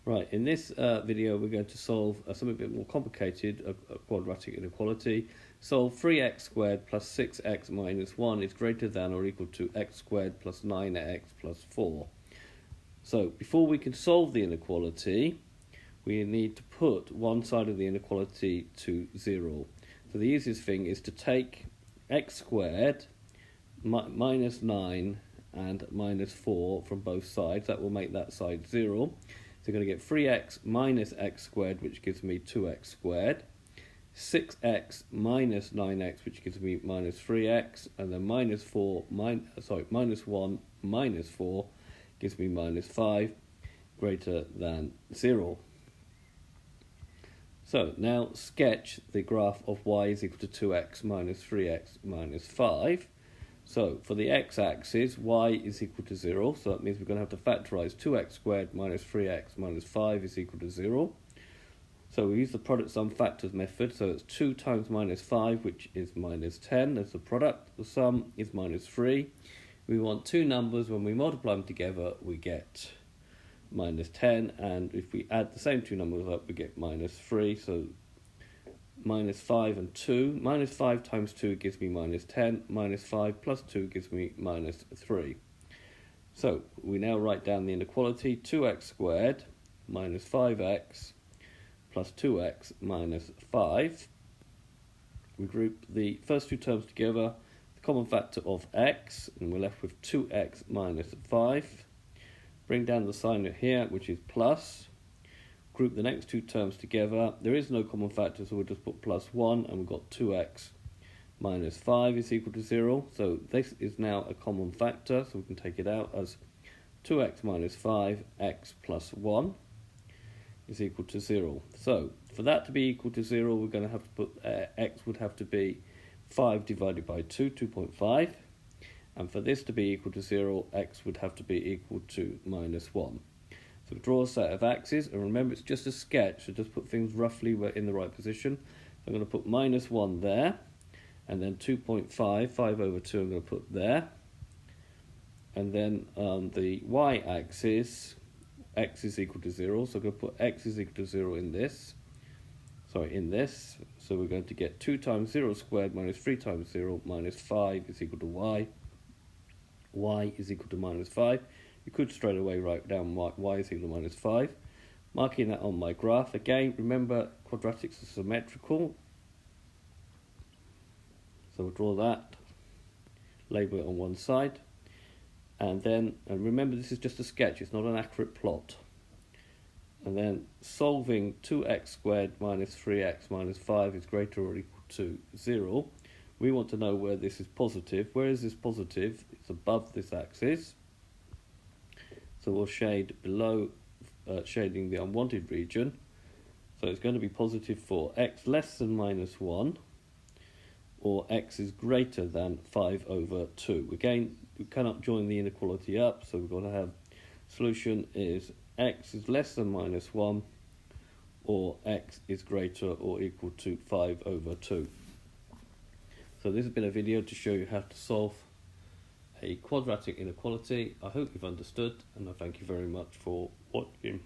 Right, in this video we're going to solve something a bit more complicated, a quadratic inequality. Solve 3x squared plus 6x minus 1 is greater than or equal to x squared plus 9x plus 4. So before we can solve the inequality, we need to put one side of the inequality to 0. So the easiest thing is to take x squared minus 9 and minus 4 from both sides. That will make that side 0. So we're going to get 3x minus x squared, which gives me 2x squared. 6x minus 9x, which gives me minus 3x. And then minus 1 minus 4 gives me minus 5, greater than 0. So now sketch the graph of y is equal to 2x minus 3x minus 5. So for the x-axis, y is equal to 0, so that means we're going to have to factorise 2x squared minus 3x minus 5 is equal to 0. So we use the product sum factors method, so it's 2 times minus 5, which is minus 10 as the product. The sum is minus 3. We want two numbers, when we multiply them together, we get minus 10, and if we add the same two numbers up, we get minus 3, so minus 5 and 2. Minus 5 times 2 gives me minus 10. Minus 5 plus 2 gives me minus 3. So we now write down the inequality. 2x squared minus 5x plus 2x minus 5. We group the first two terms together, the common factor of x, and we're left with 2x minus 5. Bring down the sign here, which is plus. Group the next two terms together. There is no common factor, so we'll just put plus 1, and we've got 2x minus 5 is equal to 0. So this is now a common factor, so we can take it out as 2x minus 5, x plus 1 is equal to 0. So for that to be equal to 0, we're going to have to put x would have to be 5 divided by 2, 2.5. And for this to be equal to 0, x would have to be equal to minus 1. So draw a set of axes, and remember it's just a sketch, so just put things roughly in the right position. So I'm going to put minus 1 there, and then 2.5, 5 over 2 I'm going to put there. And then the y-axis, x is equal to 0, so I'm going to put x is equal to 0 in this. So we're going to get 2 times 0 squared minus 3 times 0 minus 5 is equal to y. Y is equal to minus 5. You could straight away write down y is equal to minus 5. Marking that on my graph. Again, remember quadratics are symmetrical. So we'll draw that, label it on one side. And remember this is just a sketch, it's not an accurate plot. And then solving 2x squared minus 3x minus 5 is greater or equal to 0. We want to know where this is positive. Where is this positive? It's above this axis. So we'll shade below, shading the unwanted region. So it's going to be positive for x less than minus 1, or x is greater than 5 over 2. Again, we cannot join the inequality up, so we're going to have solution is x is less than minus 1, or x is greater or equal to 5 over 2. So this has been a video to show you how to solve a quadratic inequality. I hope you've understood, and I thank you very much for watching.